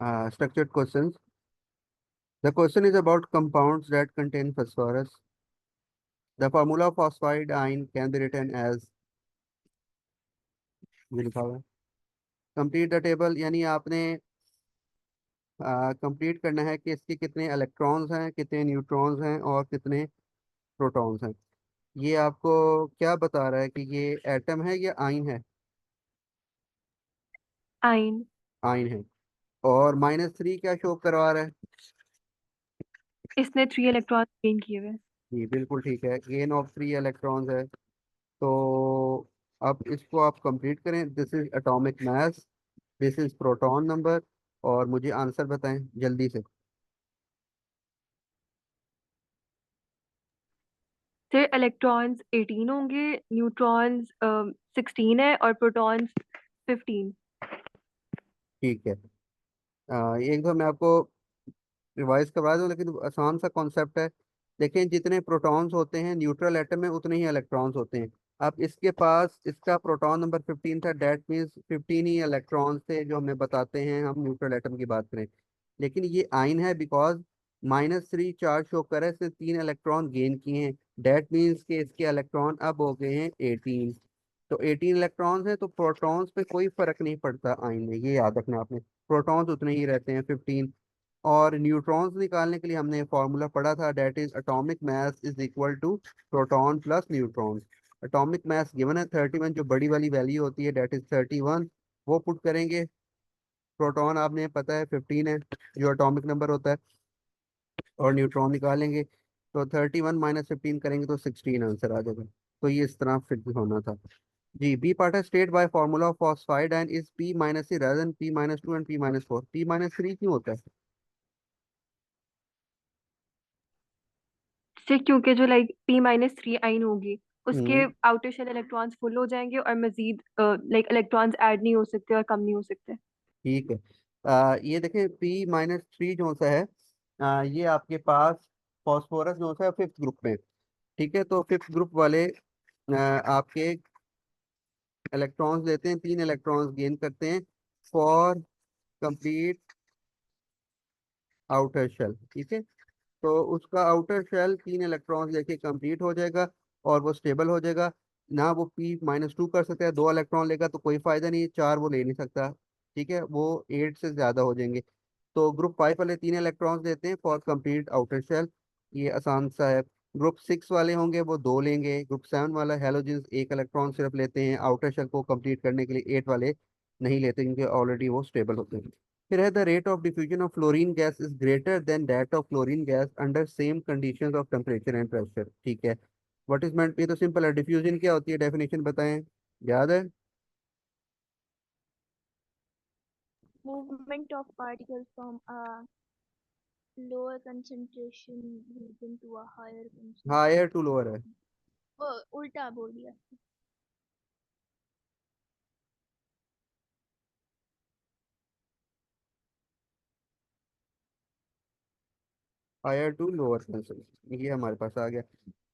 Structured questions. The question is about compounds that contain phosphorus. The formula of phosphide ion can be written as, ये लिखा हुआ है। Complete the table, यानी आपने complete करना है कि इसके कितने इलेक्ट्रॉन्स हैं, कितने न्यूट्रॉन्स हैं और कितने प्रोटॉन्स हैं। ये आपको क्या बता रहा है कि ये एटम है या आइन है? आइन। आइन है। और -3 क्या शो करवा रहा है? इसने 3 इलेक्ट्रॉन गेन किए हुए हैं। जी बिल्कुल ठीक है, गेन ऑफ 3 इलेक्ट्रॉन्स है। तो अब इसको आप कंप्लीट करें। This is atomic mass, this is proton number, और मुझे आंसर बताएं जल्दी से। फिर इलेक्ट्रॉन्स 18 होंगे, न्यूट्रॉन्स 16 है और प्रोटॉन्स 15। ठीक है। एक दो मैं आपको रिवाइज करवा दूं, लेकिन आसान सा कॉन्सेप्ट है। देखें, जितने प्रोटॉन्स होते हैं न्यूट्रल एटम में उतने ही इलेक्ट्रॉन्स होते हैं। अब इसके पास इसका प्रोटॉन नंबर 15 था, डेट मीन्स 15 ही इलेक्ट्रॉन्स थे जो हमें बताते हैं हम न्यूट्रल एटम की बात करें। लेकिन ये आइन है बिकॉज -3 चार्ज शो कर है, इसने 3 इलेक्ट्रॉन गेन किए हैं। डेट मीन्स के इसके इलेक्ट्रॉन अब हो गए हैं 18। तो 18 इलेक्ट्रॉन्स हैं, तो प्रोटॉन्स पे कोई फर्क नहीं पड़ता आइन में, ये याद रखना आपने। प्रोटॉन्स उतने ही रहते हैं 15। और न्यूट्रॉन्स निकालने के लिए हमने फॉर्मूला पढ़ा था, that is atomic mass is equal to proton plus neutrons. Atomic mass given है 31, जो बड़ी वाली वैल्यू होती है डेट इज 31, वो पुट करेंगे। प्रोटॉन आपने पता है 15 है, जो एटॉमिक नंबर होता है, और न्यूट्रॉन निकालेंगे तो 31 -15 करेंगे तो 16 आंसर आ जाएगा। तो ये इस तरह फिट होना था। जी, बी पार्ट है state by formula of phosphide and is P-3 rather than P-2 and P-4। P-3 क्यों होता है? से क्योंकि जो लाइक P-3 आइन होगी, उसके हम्म। आउटर शेल इलेक्ट्रॉन्स फुल हो जाएंगे और मजीद लाइक इलेक्ट्रॉन्स ऐड नहीं हो सकते और कम नहीं हो सकते। ठीक है। ये देखें, P-3 जो सा है, ये आपके पास फॉस्फोरस जो सा है 5th ग्रुप में। ठीक है, तो 5th ग्रुप वाले आपके इलेक्ट्रॉन्स लेते हैं, 3 इलेक्ट्रॉन्स गेन करते हैं फॉर कंप्लीट आउटर शेल। ठीक है, तो उसका आउटर शेल 3 इलेक्ट्रॉन्स लेके कंप्लीट हो जाएगा और वो स्टेबल हो जाएगा। ना वो P-2 कर सकता है, 2 इलेक्ट्रॉन लेगा तो कोई फायदा नहीं, 4 वो ले नहीं सकता। ठीक है, वो 8 से ज्यादा हो जाएंगे। तो ग्रुप 5 वाले 3 इलेक्ट्रॉन्स देते हैं फॉर कंप्लीट आउटर शेल, ये आसान सा है। ग्रुप 6 वाले होंगे वो 2 लेंगे। ग्रुप 7 वाला हेलोजेंस 1 इलेक्ट्रॉन सिर्फ लेते हैं आउटर शेल को कंप्लीट करने के लिए, 8 वाले नहीं लेते क्योंकि ऑलरेडी वो स्टेबल होते हैं। फिर है the rate of diffusion of fluorine gas is greater than that of chlorine gas under same conditions of temperature and pressure. ठीक है, व्हाट इज मेंट, ये तो सिंपल है। डिफ्यूजन क्या होती है, डेफिनेशन बताएं, याद है? Movement of particles from a lower concentration region to a higher higher concentration. To lower है। वो उल्टा बोल दिया। हायर टू लोअर कंसंट्रेशन, ये हमारे पास आ गया।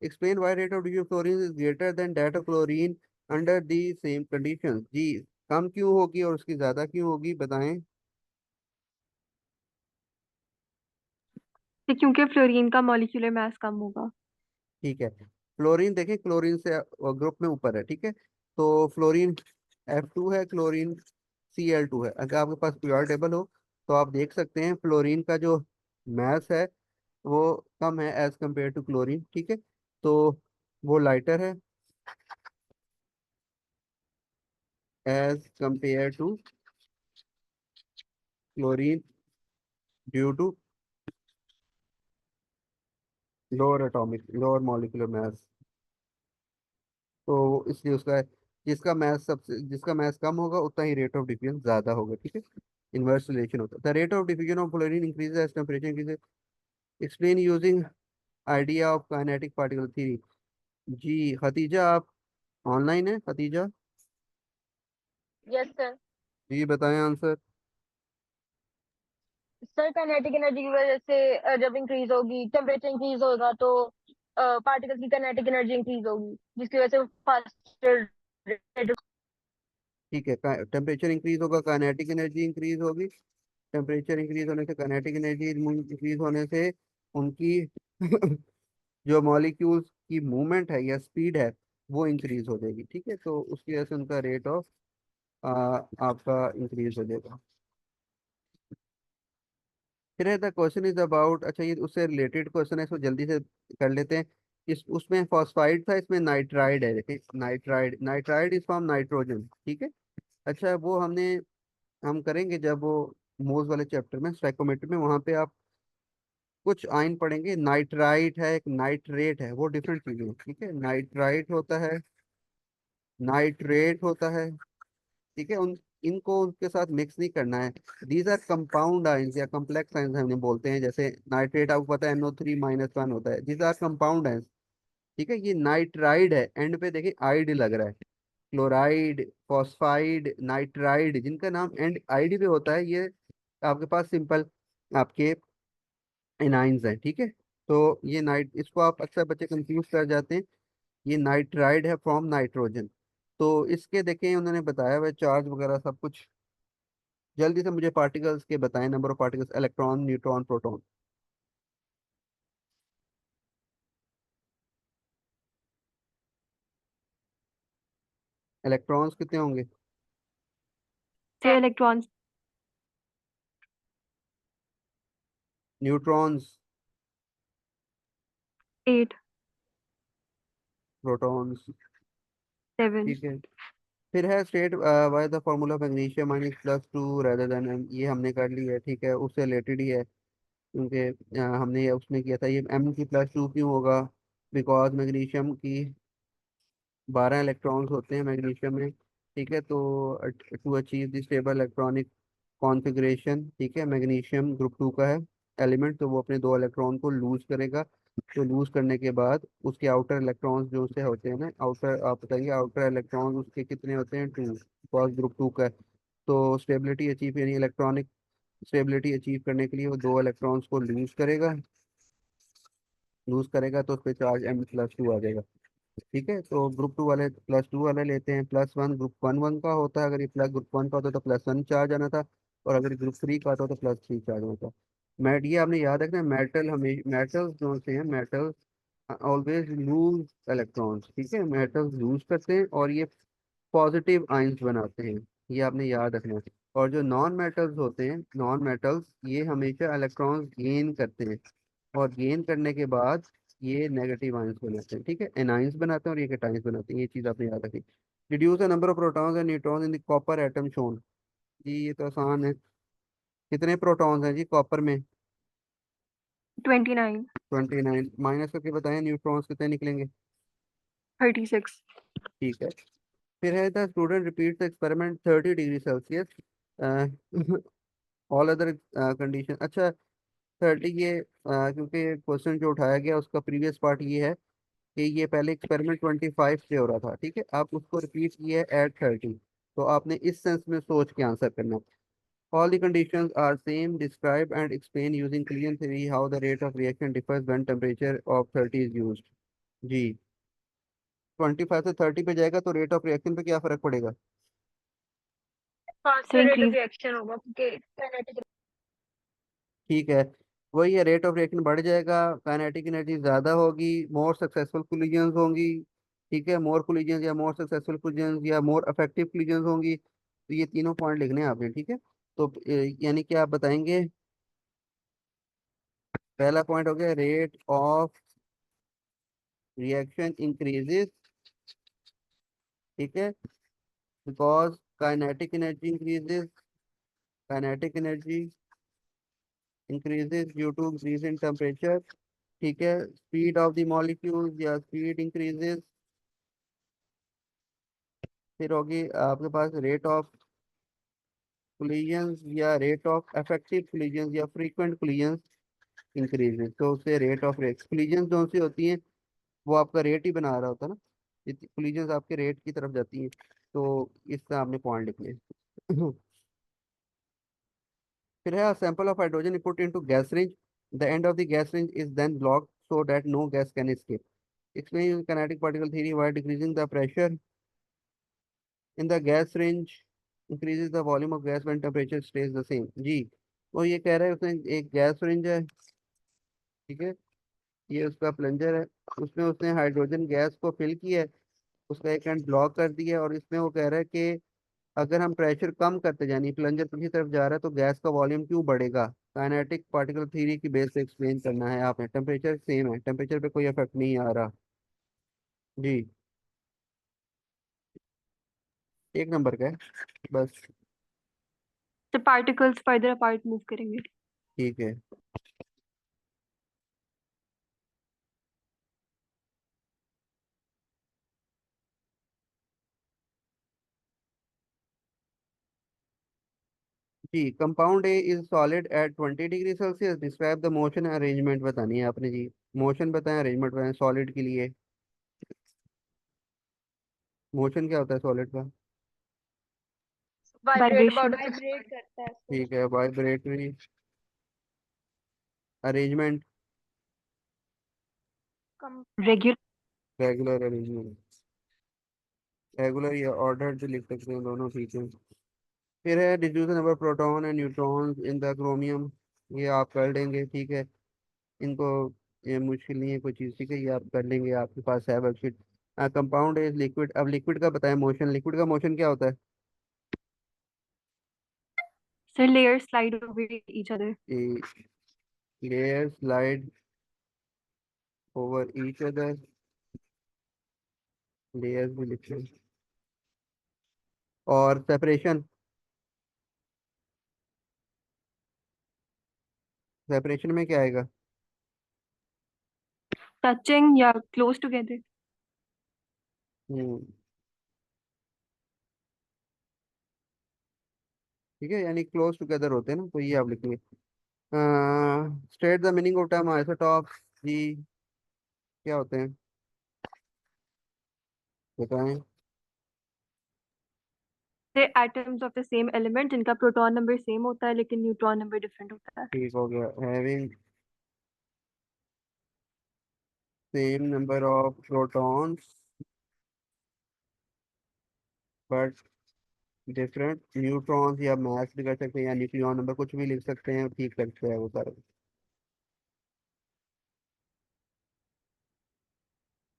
Explain why rate of diffusion of fluorine is greater than that of chlorine under the same conditions. जी, कम क्यों होगी और उसकी ज्यादा क्यों होगी, बताएं। से क्योंकि फ्लोरीन का मॉलिक्यूलर मास कम होगा। ठीक है, फ्लोरीन देखें, क्लोरीन से ग्रुप में ऊपर है। ठीक है, तो फ्लोरीन F2 है, क्लोरीन Cl2 है। अगर आपके पास पीरियोडिक टेबल हो तो आप देख सकते हैं फ्लोरीन का जो मास है वो कम है एज कंपेयर टू क्लोरीन। ठीक है, तो वो लाइटर है as compare to chlorine due to lower molecular mass. तो इसलिए उसका जिसका मास कम होगा उतना ही रेट ऑफ डिफ्यूजन ज्यादा होगा। ठीक है, इनवर्स रिलेशन होता है। The rate of diffusion of fluorine increases as temperature increases. Explain using idea of kinetic particle theory. जी खतीजा, आप ऑनलाइन है खतीजा? Yes sir. जी बताएं आंसर। सर काइनेटिक एनर्जी की वजह से जब इंक्रीज होगी, टेम्परेचर इंक्रीज होगा तो पार्टिकल्स की काइनेटिक एनर्जी इंक्रीज होगी, जिसकी वजह से फास्टर रेट। ठीक है, टेम्परेचर इंक्रीज होगा, काइनेटिक एनर्जी इंक्रीज होगी। टेम्परेचर इंक्रीज होने से काइनेटिक एनर्जी इंक्रीज होने से उनकी जो मॉलिक्यूल्स की मूवमेंट है या स्पीड है वो इंक्रीज हो जाएगी, ठीक है। तो उसकी वजह से उनका रेट ऑफ आपका इंक्रीज हो जाएगा। फिर है द क्वेश्चन इज अबाउट, अच्छा ये उससे रिलेटेड क्वेश्चन है, इसको जल्दी से कर लेते हैं। इस उसमें फॉस्फाइड था, इसमें नाइट्राइड है। देखिए nitride, nitride is from nitrogen, ठीक है। अच्छा वो हम करेंगे जब वो मोल्स वाले चैप्टर में स्टोइकोमेट्री में, वहां पे आप कुछ आयन पढ़ेंगे। नाइट्राइट है, एक नाइट्रेट है, वो डिफरेंट चीजें हैं, ठीक है। नाइट्राइट होता है, नाइट्रेट होता है, ठीक है। उन इनको उनके साथ मिक्स नहीं करना है। दीज आर कंपाउंड आयंस या कॉम्प्लेक्स आयंस हमने बोलते हैं। जैसे नाइट्रेट आपको पता है NO3-1 होता है, दीज आर कंपाउंड आयंस, ठीक है। ये नाइट्राइड है, एंड पे देखिए आइड लग रहा है। क्लोराइड, फॉस्फाइड, नाइट्राइड, जिनका नाम एंड आइड पे होता है, ये आपके पास सिंपल आपके एनाइंस हैं, ठीक है। तो ये नाइट, इसको आप अक्सर बच्चे कंफ्यूज कर जाते हैं। ये नाइट्राइड है फ्रॉम नाइट्रोजन। तो इसके देखें उन्होंने बताया हुआ चार्ज वगैरह सब कुछ। जल्दी से मुझे पार्टिकल्स के बताएं, number of particles, electron, neutron, proton. Electrons कितने होंगे? से इलेक्ट्रॉन्स न्यूट्रॉन्स? 8 प्रोटॉन्स? 7 ठीक है। फिर है state by the formula magnesium minus +2 rather than, ये हमने कर ली है, ठीक है। उससे रिलेटेड ही है, क्योंकि हमने उसमें किया था। ये M की +2 क्यों होगा? बिकॉज मैग्नीशियम की 12 इलेक्ट्रॉन्स होते हैं मैग्नीशियम में, ठीक है। तो to achieve the stable electronic configuration, ठीक है, मैग्नीशियम ग्रुप 2 का है एलिमेंट, तो वो अपने 2 इलेक्ट्रॉन को लूज करेगा। तो लूज करने के बाद उसके आउटर इलेक्ट्रॉन्स जो उससे होते हैं ना, आउटर, आप बताइए आउटर इलेक्ट्रॉन्स उसके कितने होते हैं? 2, बिकॉज ग्रुप 2 का है। तो स्टेबिलिटी अचीव, यानी इलेक्ट्रॉनिक स्टेबिलिटी अचीव करने के लिए वो 2 इलेक्ट्रॉन्स को लूज करेगा। लूज करेगा तो उस पर चार्ज M+2 आ जाएगा, ठीक है। तो ग्रुप 2 वाले +2 वाले लेते हैं। +1 ग्रुप 1 का होता है, अगर ये प्लस ग्रुप 1 का होता तो +1 चार्ज आना था, और अगर ग्रुप 3 का होता तो +3 चार्ज आना था। ये आपने याद रखना है, मेटल हमें, मेटल्स जो से हैं, मेटल्स ऑलवेज लूज इलेक्ट्रॉन्स, ठीक है। मेटल्स लूज करते हैं और ये पॉजिटिव आयंस बनाते हैं, ये आपने याद रखना है। और जो नॉन मेटल्स होते हैं, नॉन मेटल्स, ये हमेशा इलेक्ट्रॉन्स गेन करते हैं, और गेन करने के बाद ये नेगेटिव आयंस बनाते हैं, ठीक है। एनाइंस बनाते हैं और ये कैटाइंस बनाते हैं, ये चीज़ आपने याद रखी। Reduce the number of protons and neutrons in the copper atom shown. जी ये तो आसान है। कितने प्रोटॉन्स हैं जी कॉपर में? 29 29। माइनस करके बताएं न्यूट्रॉन्स कितने निकलेंगे? 36 ठीक है। फिर है the student repeat the experiment 30 degree Celsius all other condition. अच्छा 30, ये क्योंकि क्वेश्चन जो उठाया गया उसका प्रीवियस पार्ट ये है कि ये पहले एक्सपेरिमेंट 25 से हो रहा था, ठीक है। आप उसको रिपीट किया है एट 30, तो आपने इस सेंस में सोच के आंसर करना। All the conditions are same, describe and explain using clear theory how the rate of reaction differs when temperature of 30 is used. जी 25 से 30 पे जाएगा तो रेट ऑफ रिएक्शन पे क्या फर्क पड़ेगा? से faster rate of increase reaction होगा क्योंकि काइनेटिक। ठीक है, वही है, रेट ऑफ रिएक्शन बढ़ जाएगा, काइनेटिक एनर्जी ज्यादा होगी, मोर सक्सेसफुल कोलिजन्स होंगी, ठीक है। मोर कोलिजन्स या मोर सक्सेसफुल कोलिजन्स या मोर इफेक्टिव कोलिजन्स होंगी। तो ये तीनों पॉइंट लिखने हैं आपने, ठीक है। तो यानी कि आप बताएंगे, पहला पॉइंट हो गया रेट ऑफ रिएक्शन इंक्रीजेस, ठीक है, because kinetic energy increases, kinetic energy increases due to increase in temperature, ठीक है। स्पीड ऑफ द मॉलिक्यूल्स या स्पीड इंक्रीजेस। फिर होगी आपके पास रेट ऑफ कोलिजन्स या रेट ऑफ इफेक्टिव कोलिजन्स या फ्रीक्वेंट कोलिजन्स इंक्रीजेस। तो उससे रेट ऑफ कोलिजन्स जो सी होती हैं वो आपका रेट ही बना रहा होता है ना, कोलिजन्स आपके रेट की तरफ जाती हैं। तो इसका आपने पॉइंट लिखने हैं। फिर है sample of hydrogen put into gas range, the end of the gas range is then blocked so that no gas can escape. Explain kinetic particle theory why decreasing the pressure in the gas range increases the volume of gas when temperature stays the same। जी वो ये कह रहा है उसने एक gas syringe है, ठीक है, ये उसका प्लंजर है, उसमें उसने हाइड्रोजन गैस को फिल किया है, उसका एक एंड ब्लॉक कर दिया है, और इसमें वो कह रहा है कि अगर हम प्रेशर कम करते जाए, प्लंजर पीछे तरफ जा रहा है, तो गैस का वॉल्यूम क्यों बढ़ेगा। काइनेटिक पार्टिकल थ्योरी की बेस से एक्सप्लेन करना है आपने। टेम्परेचर सेम है, टेम्परेचर पे कोई इफेक्ट नहीं आ रहा। जी, एक नंबर का है बस। तो पार्टिकल्स फर्दर अपार्ट मूव करेंगे। ठीक है। जी, compound A is solid at 20 degree Celsius, describe the motion arrangement बतानी है आपने जी। मोशन बताएं, अरेंजमेंट बताएं सॉलिड के लिए। मोशन क्या होता है सॉलिड का। Vibrate vibration. अबाउट वाइब्रेट करता है उसको। ठीक है, वाइब्रेटरी। अरेंजमेंट। कम। रेगुलर। Regular arrangement. रेगुलर या ऑर्डर जो लिख सकते हैं दोनों, ठीक है। फिर है distribution number proton and neutrons in the chromium, ये आप कर लेंगे, ठीक है। इनको, ये मुश्किल नहीं है कोई चीज़, ठीक है, ये आप कर लेंगे, आपके पास है वर्कशीट। कंपाउंड इज लिक्विड, अब लिक्विड का बताएं मोशन, लिक्विड का मोशन क्या होता है। Sir layer slide over each other. Layer slide over each other, layers भी लिखते हैं। और सेपरेशन, सेपरेशन में क्या आएगा। टचिंग या क्लोज टुगेदर। हम्म, ठीक है, यानी क्लोज टुगेदर होते हैं ना, तो ये आप लिखेंगे। State the meaning of term isotopes जी, क्या होते हैं बताएं। से atoms of the same element जिनका प्रोटॉन नंबर सेम होता है लेकिन न्यूट्रॉन नंबर डिफरेंट होता है। ठीक हो गया, having same number of protons but different neutrons, या मास भी कर सकते हैं, या न्यूक्लियॉन नंबर, कुछ भी लिख सकते हैं, ठीक लगता है वो सारा।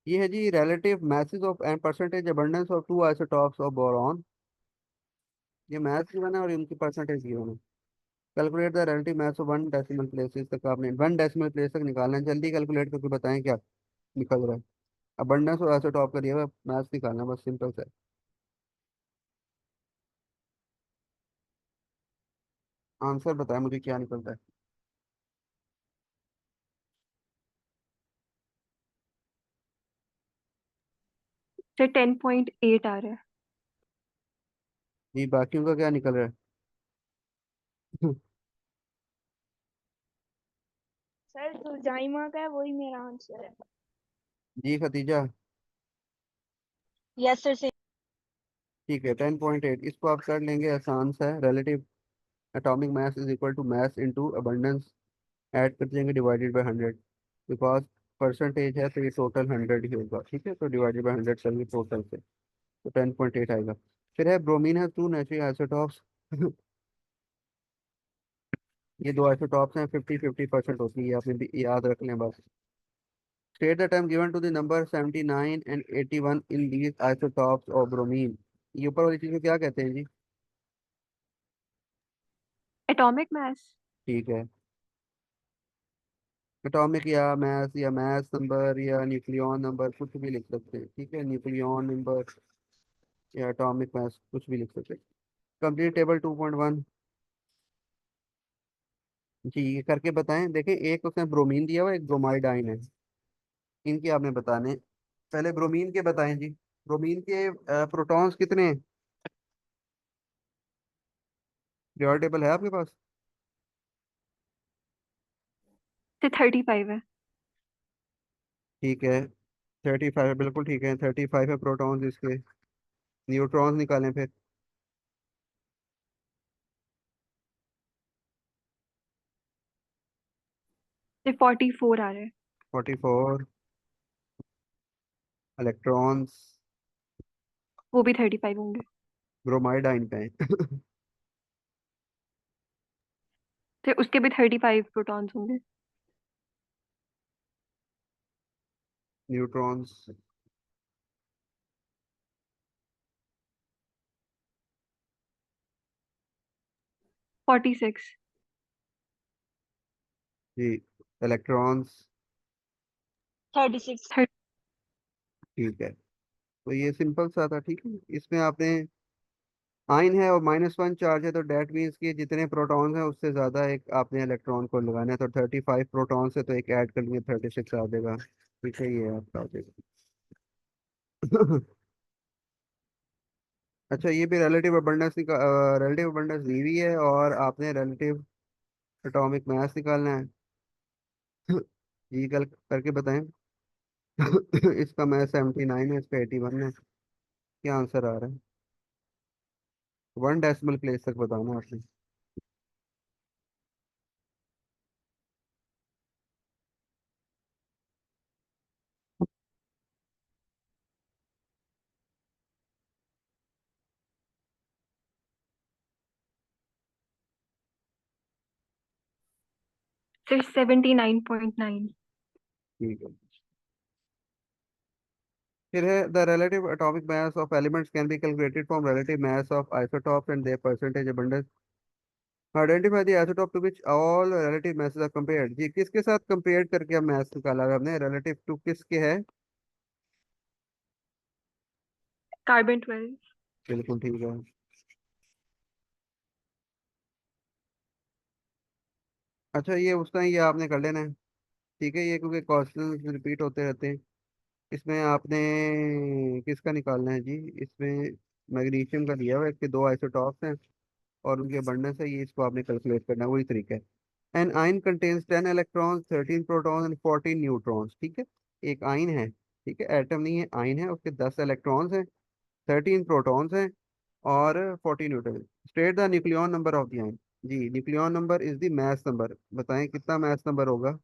ये है जी relative masses of and percentage abundance of two isotopes of boron. ये मैथ गिवन है और इनकी परसेंटेज गिवन है। Calculate the relative mass of one decimal places तक, आपने वन डेसिमल प्लेस तक निकालना है, जल्दी कैलकुलेट करके बताएं क्या निकल रहा है। अबंडेंस और आइसोटॉप का दिया हुआ मैथ्स निकालना है, बस सिंपल सा है। आंसर बताएं मुझे क्या निकलता है। सर 10.8 आ रहा है। जी, बाकियों का क्या निकल रहा है। सर जो जाइमा का है वही मेरा आंसर है। जी खतीजा। Yes sir. ठीक है, 10.8 इसको आप कर लेंगे, आसान सा है। Relative atomic mass is equal to mass into abundance, add कर देंगे डिवाइडेड बाय 100, बिकॉज परसेंटेज है तो ये टोटल 100 ही होगा, ठीक है, तो डिवाइडेड बाय 100 करेंगे टोटल से, तो 10.8 आएगा। फिर है ब्रोमीन है टू नेचुरल आइसोटॉप्स। ये दो आइसोटॉप्स हैं, 50-50% होती है, आपने भी याद रख लें बस। State the time given to the number 79 and 81 in these isotopes of bromine, ये ऊपर वाली चीज को क्या कहते हैं जी। Atomic mass. ठीक है, एटॉमिक या मास नंबर या न्यूक्लियॉन नंबर, कुछ भी लिख सकते हैं, ठीक है, न्यूक्लियॉन नंबर या एटॉमिक मास कुछ भी लिख सकते हैं। कंप्लीट टेबल 2.1 जी, ये करके बताएं। देखें, एक उसने ब्रोमीन दिया हुआ, एक ब्रोमाइड आयन है, इनके आपने बताने। पहले ब्रोमीन के बताएं जी। ब्रोमीन के प्रोटॉन्स कितने हैं, पीरियोडिक टेबल है आपके पास। से 35 है। ठीक है, 35 है, बिल्कुल ठीक है, 35 है प्रोटॉन्स इसके। न्यूट्रॉन्स निकालें फिर। से 44 आ रहा है। 44 इलेक्ट्रॉन्स, वो भी 35 होंगे। ब्रोमाइड आयन पे हैं। तो उसके भी 35 प्रोटॉन्स होंगे। न्यूट्रॉन्स। 46। जी। इलेक्ट्रॉन्स। 36। ठीक है, तो ये सिंपल सा था। ठीक है, इसमें आपने आइन है और -1 चार्ज है, तो डेट मीन्स कि जितने प्रोटॉन्स हैं उससे ज़्यादा एक आपने इलेक्ट्रॉन को लगाना है। तो 35 प्रोटॉन से तो एक ऐड कर लिए 36 आ जाएगा। ठीक है, ये आपका आ जाएगा। अच्छा, ये भी रिलेटिव अबंडेंस रिलेटिव अबंडेंस दी हुई है और आपने रिलेटिव एटॉमिक मास निकालना है। ये कल करके बताएं। इसका मैथ 79 है, इसका 81 है। क्या आंसर आ रहा है? 1 डेसिमल प्लेस तक बताना आपने। 79.9। ठीक है। फिर है the relative atomic mass of elements can be calculated from relative mass of isotopes and their percentage abundance. Identify the isotope to which all relative masses are compared. जी, किसके साथ कंपेयर करके हम मास निकाला है हमने? रिलेटिव टू किसके है? कार्बन 12। बिल्कुल ठीक है। अच्छा, ये उसका ये आपने कर लेना है। ठीक है, ये क्योंकि क्वेश्चन रिपीट होते रहते हैं। इसमें आपने किसका निकालना है जी? इसमें मैग्नीशियम का दिया हुआ है, इसके दो आइसोटॉप्स हैं और उनके abundance है, ये इसको आपने कैलकुलेट करना है, वही तरीका है। एन आइन contains 10 electrons, 13 protons and 14 neutrons. ठीक है, एक आइन है। ठीक है, एटम नहीं है, आइन है, उसके 10 इलेक्ट्रॉन्स हैं, 13 प्रोटॉन्स हैं और 14 neutron. State the nucleon number of the ion. जी, nucleon number is the mass number. बताएं कितना मास नंबर होगा?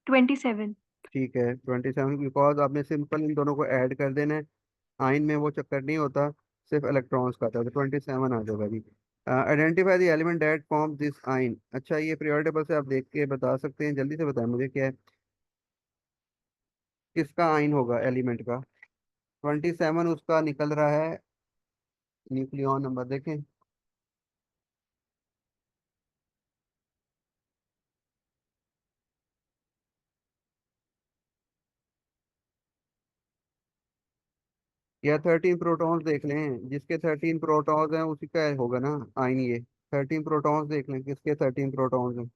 27। ठीक है, 27, बिकॉज आपने सिंपल इन दोनों को ऐड कर देना है। आइन में वो चक्कर नहीं होता, सिर्फ इलेक्ट्रॉन्स का था, तो 27 आ जाएगा जी। Identify the element that form this ion. अच्छा, ये पीरियोडिक टेबल से आप देख के बता सकते हैं? जल्दी से बताएं मुझे, क्या है, किसका आइन होगा एलिमेंट का? 27 उसका निकल रहा है। न्यूक्लियॉन नंबर देखें। या 13 प्रोटॉन्स देख लें, जिसके 13 प्रोटॉन्स हैं उसी का होगा ना आइन ये। 13 प्रोटॉन्स देख लें, किसके 13 प्रोटॉन्स हैं।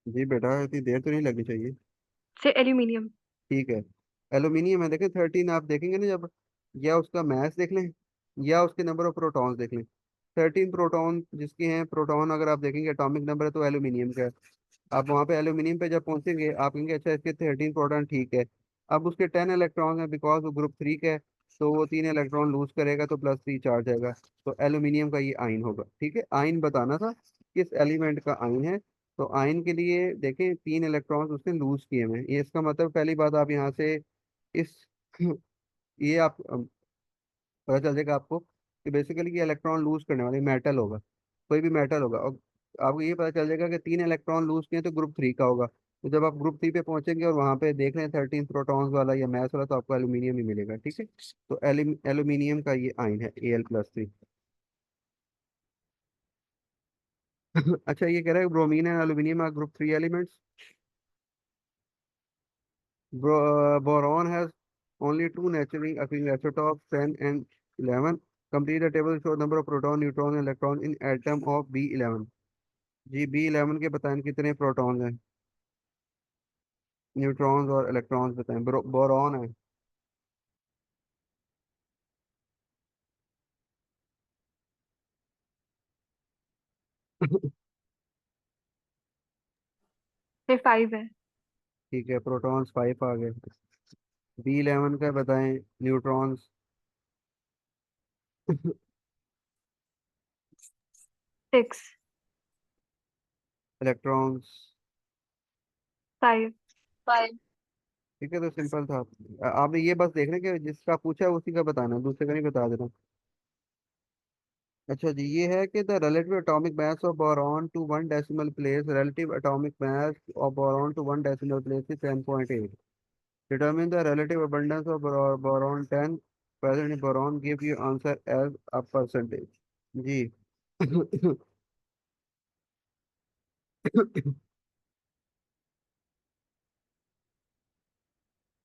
जी बेटा, इतनी देर तो नहीं लगनी चाहिए। से एल्यूमिनियम। ठीक है, एल्यूमिनियम है, देखें 13 आप देखेंगे ना जब, या उसका मास देख लें या उसके नंबर ऑफ प्रोटॉन्स देख लें। 13 प्रोटॉन जिसके हैं, प्रोटॉन अगर आप देखेंगे एटॉमिक नंबर है तो एल्यूमिनियम का है। आप वहाँ पे एल्यूमिनियम पे जब पहुंचेंगे आप कहेंगे अच्छा इसके 13 प्रोटॉन ठीक है। अब उसके 10 इलेक्ट्रॉन है, बिकॉज वो ग्रुप 3 का है, तो वो 3 इलेक्ट्रॉन लूज करेगा तो +3 चार्ज आएगा। तो एल्यूमिनियम का ये आइन होगा। ठीक है, आइन बताना था किस एलिमेंट का आइन है। तो आयन के लिए देखें 3 इलेक्ट्रॉन्स उसने लूज किए हुए हैं, ये इसका मतलब पहली बात आप यहाँ से इस ये आप पता चल जाएगा आपको कि बेसिकली ये इलेक्ट्रॉन लूज करने वाले मेटल होगा, कोई भी मेटल होगा। और आपको ये पता चल जाएगा कि 3 इलेक्ट्रॉन लूज किए तो ग्रुप 3 का होगा। तो जब आप ग्रुप 3 पे पहुंचेंगे और वहां पे देख रहे हैं 13 प्रोटॉन्स वाला या मैथ वाला, तो आपको एल्यूमिनियम ही मिलेगा। ठीक है, तो एल्यूमिनियम का ये आइन है Al+3। अच्छा, ये कह रहा है bromine and aluminium are group 3 elements. Boron has only two naturally occurring isotopes, 10 and 11. Complete the table show number of proton, neutron, and electron in atom of B11। जी, B11 के बताएं कितने प्रोटॉन हैं, न्यूट्रॉन्स और electrons बताएं। Boron है। फिर 5 है। ठीक है, प्रोटॉन्स 5 आ गए। B11 का बताएं, न्यूट्रॉन्स। 6। इलेक्ट्रॉन्स। 5। 5। ठीक है, तो सिंपल था। आपने ये बस देखना कि जिसका पूछा है उसी का बताना, दूसरे का नहीं बता देना। अच्छा जी, ये है कि the relative atomic mass of boron to one decimal place, relative atomic mass of boron to one decimal place is 10.8. Determine the relative abundance of boron 10 present in boron. Give you answer as a percentage. जी।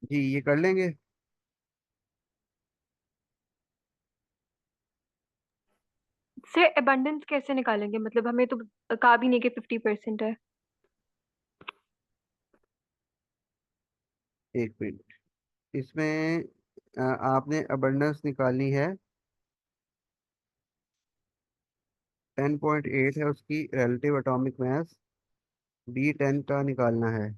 जी, ये कर लेंगे। से abundance कैसे निकालेंगे, मतलब हमें तो कहा भी नहीं कि 50% है। एक मिनट। इसमें आपने अबंडेंस निकालनी है। 10.8 है उसकी रिलेटिव एटॉमिक मास। B10 का निकालना है।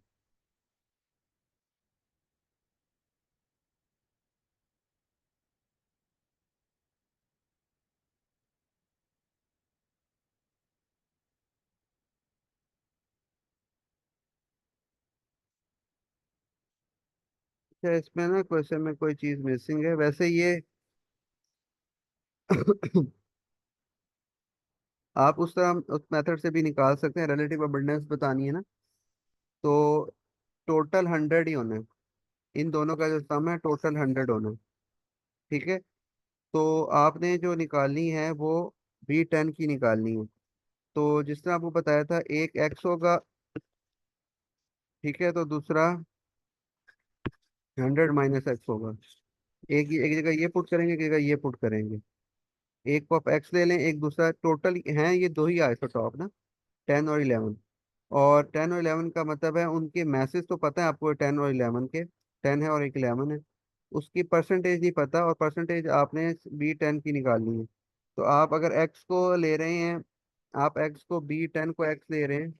अच्छा, इसमें ना क्वेश्चन में कोई चीज़ मिसिंग है वैसे ये। आप उस तरह उस मेथड से भी निकाल सकते हैं, रिलेटिव अबंडेंस बतानी है ना, तो टोटल 100 ही होना है। इन दोनों का जो सम है टोटल 100 होना है। ठीक है, तो आपने जो निकालनी है वो B10 की निकालनी है। तो जिस तरह आपको बताया था, एक एक्स होगा। ठीक है, तो दूसरा 100 - x होगा। एक जगह ये पुट करेंगे, एक जगह ये पुट करेंगे। एक को आप एक्स ले लें, एक दूसरा, टोटल हैं ये दो ही आइसोटॉप ना, 10 और 11। और 10 और 11 का मतलब है उनके मैसेज तो पता है आपको, 10 और 11 के। 10 है और एक 11 है। उसकी परसेंटेज नहीं पता, और परसेंटेज आपने B10 की निकालनी है। तो आप अगर एक्स को ले रहे हैं, आप एक्स को B10 को एक्स ले रहे हैं,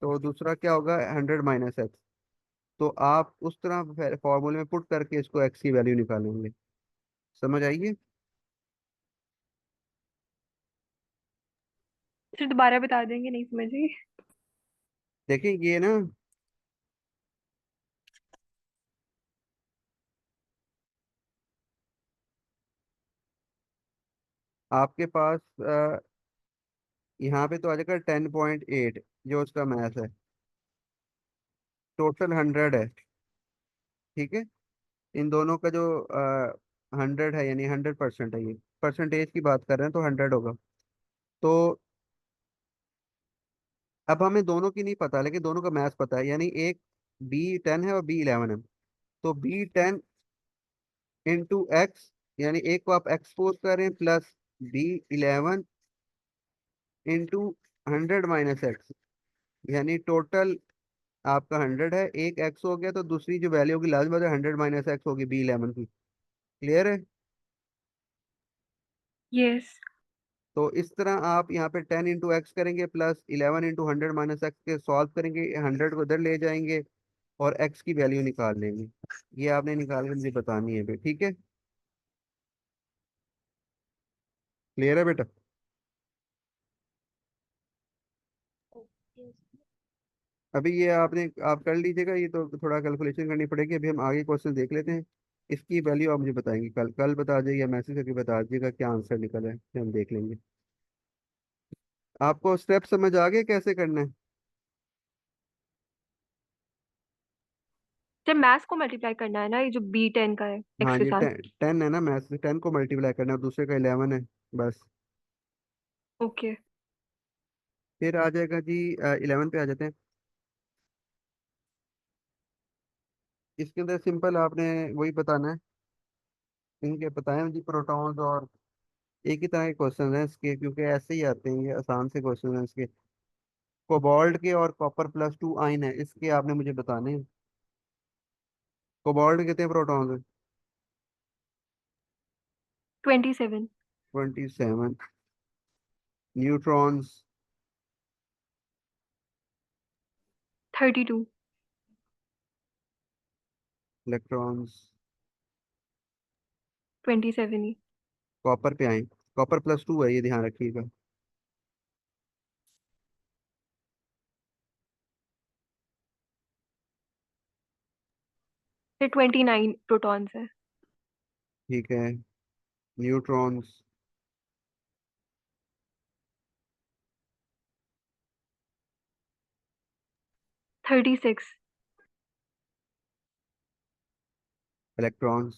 तो दूसरा क्या होगा, 100 - x। तो आप उस तरह फॉर्मूले में पुट करके इसको एक्स की वैल्यू निकालेंगे। समझ आइए। फिर दोबारा बता देंगे, नहीं समझी। देखिए ये ना, आपके पास यहाँ पे तो आ जाएगा 10.8, जो उसका मैथ है। टोटल 100 है। ठीक है, इन दोनों का जो 100 है, यानी 100% है, ये परसेंटेज की बात कर रहे हैं तो 100 होगा। तो अब हमें दोनों की नहीं पता, लेकिन दोनों का मैथ पता है, यानी एक B10 है और B11 है। तो B10 × x, यानी एक को आप एक्सपोज करें, प्लस B11 × 100 - x, यानी टोटल आपका 100 है। एक एक्स हो गया, तो दूसरी जो वैल्यू होगी लास्ट में 100 - x होगी B11 की। क्लियर है। यस। तो इस तरह आप यहाँ पे 10 × x करेंगे, प्लस 11 × 100 - x के सॉल्व करेंगे, 100 को इधर ले जाएंगे और x की वैल्यू निकाल लेंगे। ये आपने निकाल के मुझे बतानी है बेटा, ठीक है। क्लियर है बेटा। अभी ये आपने आप कर लीजिएगा, ये तो थोड़ा कैलकुलेशन करनी पड़ेगी। अभी हम आगे क्वेश्चन देख लेते हैं। इसकी वैल्यू आप मुझे बताएंगे, कल कल बता दीजिए या मैसेज करके बता दीजिएगा क्या आंसर निकला है, फिर हम देख लेंगे। आपको स्टेप समझ आ गए कैसे करना है। जब मैथ्स को मल्टीप्लाई करना है ना, ये जो B10 का है हाँ, एक्स के ये साथ। 10 है ना, मैथ्स में 10 को मल्टीप्लाई करना है और दूसरे का 11 है, बस। ओके। फिर आ जाएगा जी, 11 पे आ जाते हैं। इसके अंदर सिंपल आपने वही बताना है। इनके बताएं जी, प्रोटॉन्स, और एक ही तरह के क्वेश्चन हैं इसके, क्योंकि ऐसे ही आते हैं, ये आसान से क्वेश्चन हैं इसके। कोबाल्ट के और कॉपर+2 आयन है, इसके आपने मुझे बताने हैं। कोबाल्ट कितने प्रोटॉन्स हैं। 27। 27। न्यूट्रॉन्स। 32। इलेक्ट्रॉन्स 27 ही। कॉपर पे आए। कॉपर +2 है, ये ध्यान रखिएगा। फिर 29 प्रोटॉन्स है। ठीक है। न्यूट्रॉन्स 36। इलेक्ट्रॉन्स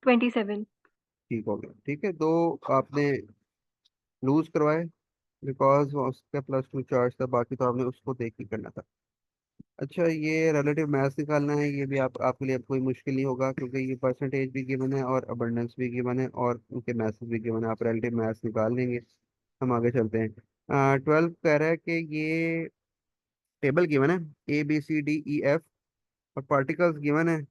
27। ठीक हो गया। ठीक है, दो आपने लूज करवाए बिकॉज उसका +2 चार्ज था, बाकी तो आपने उसको देख के करना था। अच्छा, ये रिलेटिव मास निकालना है, ये भी आपके लिए अब कोई मुश्किल नहीं होगा, क्योंकि ये परसेंटेज भी गिवन है और अबंडेंस भी गिवन है और उनके मैसेज भी गिवन है, आप रिलेटिव मास निकाल लेंगे। हम आगे चलते हैं। 12 कह रहा है कि ये टेबल गिवन है, ABCDEF, और पार्टिकल्स गिवन है,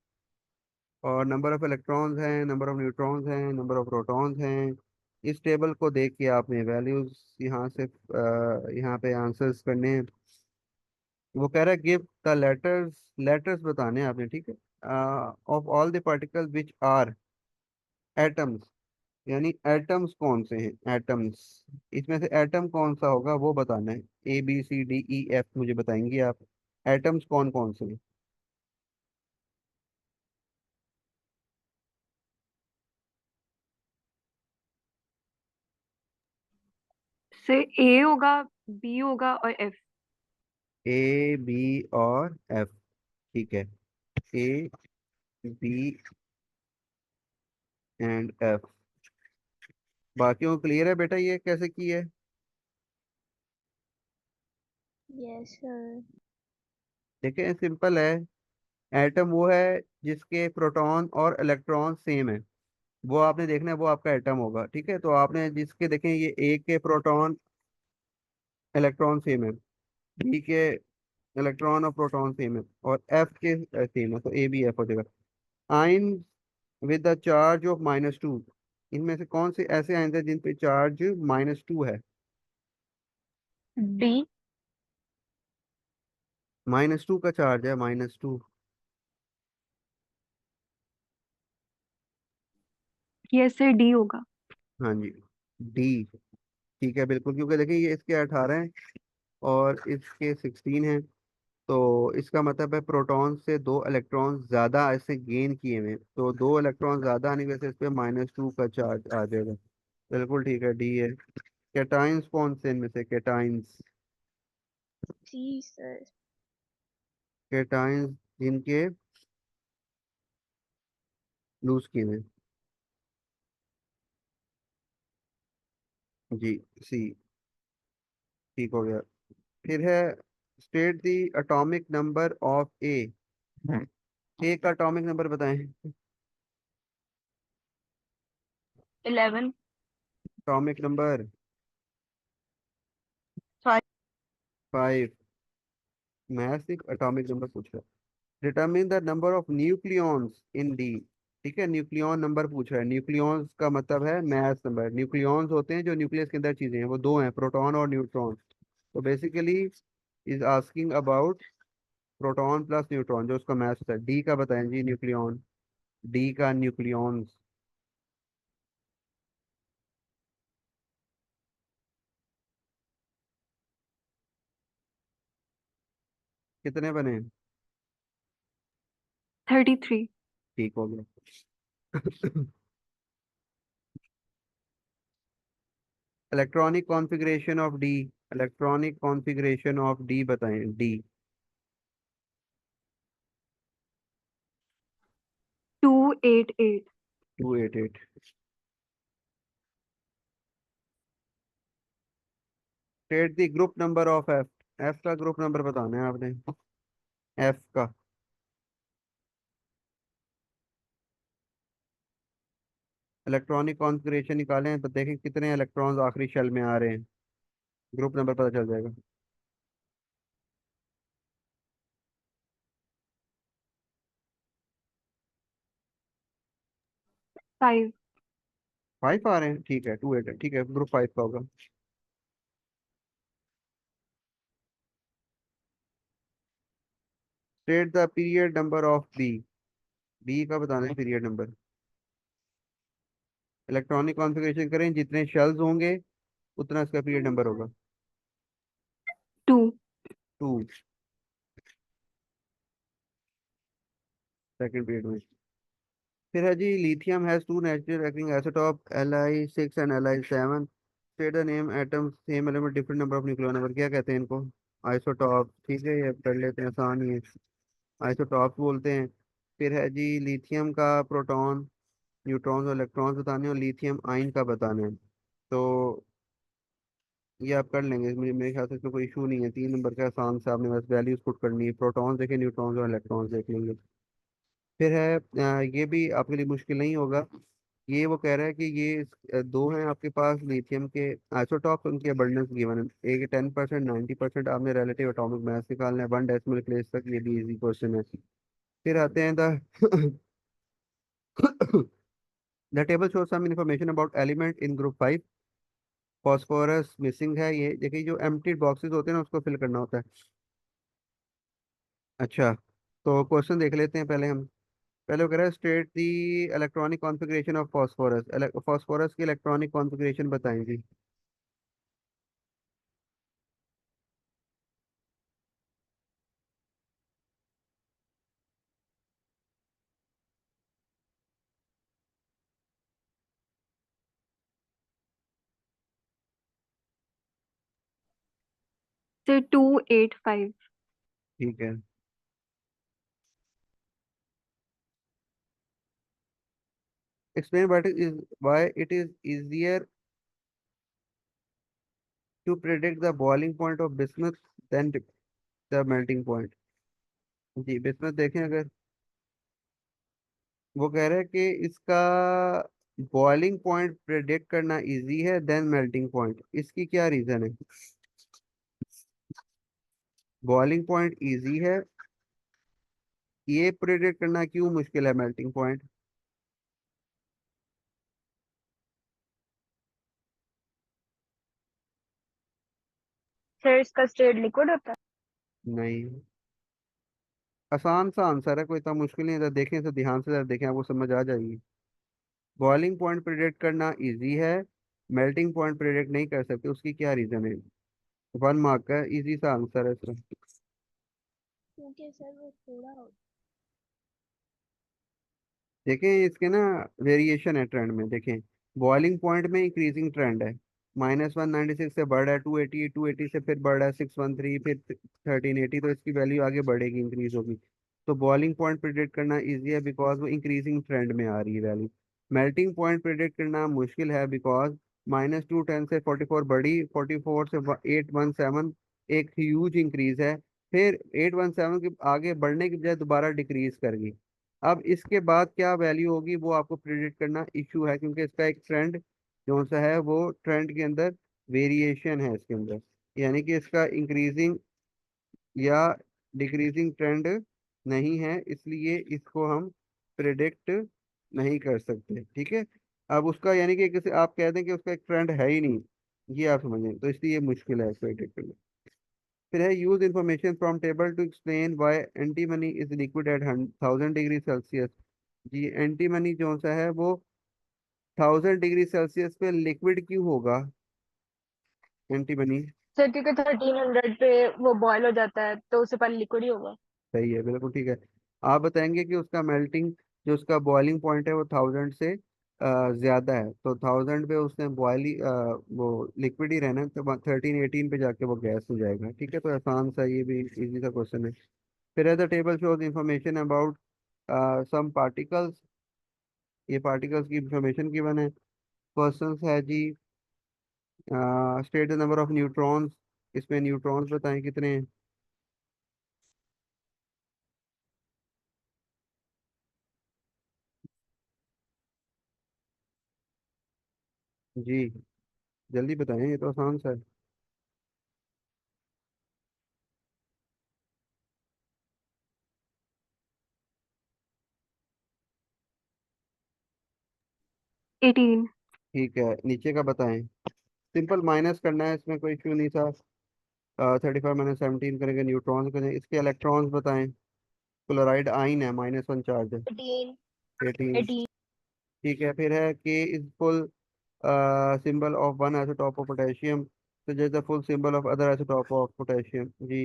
और नंबर ऑफ इलेक्ट्रॉन्स हैं, नंबर ऑफ न्यूट्रॉन्स हैं, नंबर ऑफ प्रोटॉन्स हैं। इस टेबल को देख के आपने वैल्यूज यहाँ से यहाँ पे आंसर्स करने हैं। वो कह रहा है गिव द लेटर्स, लेटर्स बताने हैं आपने, ठीक है, of all the particles which are atoms, यानी एटम्स कौन से हैं, एटम्स, इसमें से एटम कौन सा होगा वो बताना है। ABCDEF मुझे बताएंगे आप, एटम्स कौन कौन से हैं। से ए होगा, बी होगा और एफ। A B और F, ठीक है, A B and F। बाकियों क्लियर है बेटा, ये कैसे की है। Yes sir. देखें, सिंपल है। एटम वो है जिसके प्रोटॉन और इलेक्ट्रॉन सेम है, वो आपने देखना है, वो आपका एटम होगा। ठीक है, तो आपने जिसके देखें, ये ए के प्रोटॉन इलेक्ट्रॉन सेम है, बी के इलेक्ट्रॉन और प्रोटॉन सेम है, और एफ के सेम है, तो ABF हो जाएगा। आइन विद द चार्ज ऑफ -2, इनमें से कौन से ऐसे आयन हैं जिन पे चार्ज -2 है। डी। -2 का चार्ज है, -2। ये से डी होगा। हाँ जी, डी। ठीक है, बिल्कुल, क्योंकि देखिए ये इसके 18 हैं और इसके 16 हैं, तो इसका मतलब है प्रोटॉन से 2 इलेक्ट्रॉन ज्यादा ऐसे गेन किए हुए हैं, तो 2 इलेक्ट्रॉन ज्यादा आने की वजह से इस पे -2 का चार्ज आ जाएगा। बिल्कुल ठीक है, डी है। कैटाइंस कौन से इनमें से, कैटाइंस, जी सर। कैटाइंस जिनके लूज किए हुए हैं। जी, सी। ठीक हो गया। फिर है state the atomic number of A, A का एटॉमिक नंबर बताएं। 11। Atomic number 5। 5। Math atomic number पूछ रहा है। Determine the number of nucleons in D. ठीक है, न्यूक्लियॉन नंबर पूछ रहा है। न्यूक्लियॉन्स का मतलब है मैथ नंबर। न्यूक्लियॉन्स होते हैं जो न्यूक्लियस के अंदर चीजें हैं, वो दो हैं, प्रोटॉन और न्यूट्रॉन। तो basically is asking about proton plus neutron, जो उसका मैथ है। डी का बताएं जी, न्यूक्लियॉन, डी का न्यूक्लियॉन्स कितने बने। 33। ठीक हो गया। Electronic configuration of D, electronic configuration of D बताएं, D. 288। 288। State the group number of F, F का ग्रुप नंबर बताना है आपने, एफ का। इलेक्ट्रॉनिक कॉन्फ़िगरेशन निकालें तो देखें कितने इलेक्ट्रॉन्स आखिरी शेल में आ रहे हैं, ग्रुप नंबर पता चल जाएगा। 5। 5 आ रहे हैं, ठीक है, 288, ठीक है, ग्रुप 5 का होगा। State the period number of B. B का बताना है पीरियड नंबर। इलेक्ट्रॉनिक कॉन्फ़िगरेशन करें, जितने शेल्स होंगे उतना इसका पीरियड नंबर होगा। 2। 2 सेकंड पीरियड में। फिर है जी, lithium has two natural acting isotope Li6 and Li7। State the name atom same element different number of nuclear number. क्या कहते हैं इनको? आइसोटॉप। ठीक है, ये पढ़ लेते हैं, आसान ही है। आइसोटॉप बोलते हैं। फिर है जी, लिथियम का प्रोटॉन, न्यूट्रॉन्स और इलेक्ट्रॉन्स बताने, और लिथियम आयन का बताना है। तो ये आप कर लेंगे, मुझे मेरे ख्याल से इसमें कोई इशू नहीं है। 3 नंबर का आसान से आपने बस वैल्यूज पुट करनी है। प्रोटॉन्स देखें, न्यूट्रॉन्स और इलेक्ट्रॉन्स देख लेंगे। फिर है ये भी आपके लिए मुश्किल नहीं होगा। ये वो कह रहा है कि ये दो हैं आपके पास लिथियम के आइसोटॉप, उनकी अबंडेंस गिवन है। एक 10%, 90%। आपने रिलेटिव एटॉमिक मास निकालना है 1 डेसिमल प्लेस तक। ये भी इजी क्वेश्चन है। फिर आते हैं the the table show some information about element in group 5। Phosphorus missing है। ये देखिए, जो एम्प्टी बॉक्सेस होते हैं ना, उसको फिल करना होता है। अच्छा, तो क्वेश्चन देख लेते हैं पहले हम। पहले वो कह रहा है state the electronic configuration of phosphorus. Phosphorus की इलेक्ट्रॉनिक कॉन्फ़िगरेशन बताएंगे। से 285। ठीक है। Explain why it is easier to predict the boiling point of bismuth than the melting point. जी, बिस्मथ देखें अगर, वो कह रहा है कि इसका बॉइलिंग पॉइंट प्रेडिक्ट करना इजी है देन मेल्टिंग पॉइंट। इसकी क्या रीजन है? बॉइलिंग पॉइंट इजी है, ये प्रेडिक्ट करना क्यों मुश्किल है मेल्टिंग पॉइंट? सर इसका स्टेट लिक्विड होता है। नहीं, आसान सा आंसर है, कोई इतना मुश्किल नहीं है। देखें तो ध्यान से जरा देखें, आपको समझ आ जाएगी। बॉइलिंग पॉइंट प्रेडिक्ट करना इजी है, मेल्टिंग पॉइंट प्रेडिक्ट नहीं कर सकते। उसकी क्या रीजन है? 1 मार्क का इजी सा आंसर है इसका। क्योंकि सर वो थोड़ा देखें इसके ना, वेरिएशन है ट्रेंड में। देखें, बॉइलिंग पॉइंट में इंक्रीजिंग ट्रेंड है। -196 से बढ़ रहा है 280, 280 से फिर बढ़ रहा है 613, फिर 1380। तो इसकी वैल्यू आगे बढ़ेगी, इंक्रीज होगी। तो बॉइलिंग पॉइंट प्रिडिक्ट करना इजी है बिकॉज वो इंक्रीजिंग ट्रेंड में आ रही है वैल्यू। मेल्टिंग पॉइंट प्रिडिक्ट करना मुश्किल है बिकॉज -210 से 44 बढ़ी, 44 से 817 एक ह्यूज इंक्रीज है। फिर 817 के आगे बढ़ने की बजाय दोबारा डिक्रीज कर गई। अब इसके बाद क्या वैल्यू होगी वो आपको प्रिडिक्ट करना इशू है, क्योंकि इसका एक ट्रेंड जो सा है, वो ट्रेंड के अंदर वेरिएशन है इसके अंदर। यानी कि इसका इंक्रीजिंग या डिक्रीजिंग ट्रेंड नहीं है, इसलिए इसको हम प्रिडिक्ट नहीं कर सकते। ठीक है। अब उसका यानी कि किसी आप कह दें कि उसका एक ट्रेंड है ही नहीं, ये आप समझें, तो इसलिए मुश्किल है इसको प्रिडिक्ट करना। फिर है use information from table to explain why antimony is liquid at 1000 degree Celsius. जी, एंटीमनी जो सा है वो 1000 डिग्री सेल्सियस पे लिक्विड क्यों होगा एंटीमनी? सर क्योंकि 1300 पे वो बॉयल हो जाता है तो उससे पहले लिक्विड ही होगा। सही है, बिल्कुल ठीक है। आप बताएंगे कि उसका मेल्टिंग, जो उसका बॉइलिंग पॉइंट है वो 1000 से ज्यादा है, तो 1000 पे उसने बॉयल ही वो लिक्विड ही रहना है, तो 1318 पे जाके वो गैस हो जाएगा। ठीक है, तो आसान सा, ये भी इजी सा क्वेश्चन है। फिर है the table shows information about some particles. ये पार्टिकल्स की इंफॉर्मेशन गिवन है। क्वेश्चंस है जी, state the number of neutrons. इसमें न्यूट्रॉन्स बताएं कितने हैं। जी, जल्दी बताएं, ये तो आसान सा है। 18। ठीक है, नीचे का बताएं। सिंपल माइनस करना है, इसमें कोई इशू नहीं था। 35 - 17 करेंगे, न्यूट्रॉन्स करें। इसके इलेक्ट्रॉन्स बताएं। क्लोराइड आइन है, -1 चार्ज है। 18। 18। 18। ठीक है, फिर है के is full symbol of one isotope of potassium, suggest the full symbol of other isotope of potassium। जी।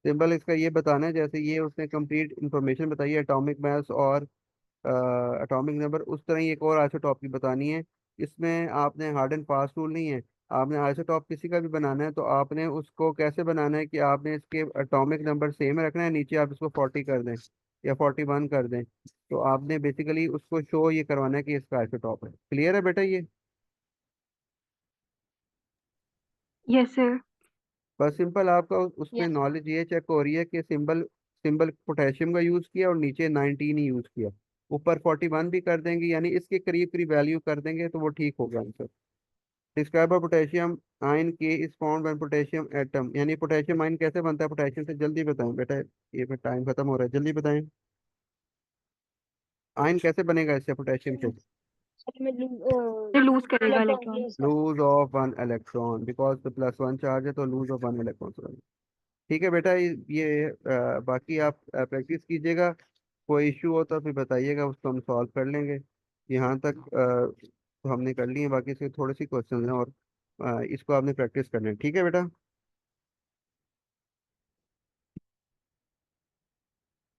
सिंबल इसका ये बताना है, जैसे ये उसने कंप्लीट इंफॉर्मेशन बताई है, एटॉमिक मास और एटॉमिक नंबर, उस तरह ही एक और आइसोटॉप की बतानी है। इसमें आपने हार्ड एंड फास्ट रूल नहीं है। आपने आइसोटॉप किसी का भी बनाना है तो आपने उसको कैसे बनाना है कि आपने इसके एटॉमिक नंबर सेम रखना है, नीचे आप इसको 40 कर दें या 41 कर दें। तो आपने बेसिकली उसको शो ये करवाना है कि इसका आइसोटॉप है। क्लियर है बेटा ये? Yes sir. बस सिंपल आपका उसमें यस। नॉलेज ये चेक हो रही है कि सिंबल सिंबल पोटेशियम का यूज किया और नीचे 19 ही यूज किया, ऊपर 41 भी कर देंगे, यानी इसके करीब करीब वैल्यू कर देंगे तो वो ठीक होगा आंसर। डिस्क्राइब पोटेशियम आयन के is found when potassium atom, यानी पोटेशियम आयन कैसे बनता है पोटेशियम से, जल्दी बताएं बेटा, ये पे टाइम खत्म हो रहा है, जल्दी बताएं। आयन कैसे बनेगा इससे, पोटेशियम से? में जो लूज करेगा इलेक्ट्रॉन इलेक्ट्रॉन। लूज कर। Lose of 1 electron, because the +1 charge है तो लूज ऑफ 1 इलेक्ट्रॉन। ठीक है बेटा, ये बाकी आप प्रैक्टिस कीजिएगा। कोई इश्यू हो तो फिर बताइएगा, उसको हम सॉल्व कर लेंगे। यहाँ तक तो हमने कर लिए हैं, बाकी से थोड़ी सी क्वेश्चन हैं और इसको आपने प्रैक्टिस करना है। ठीक है बेटा।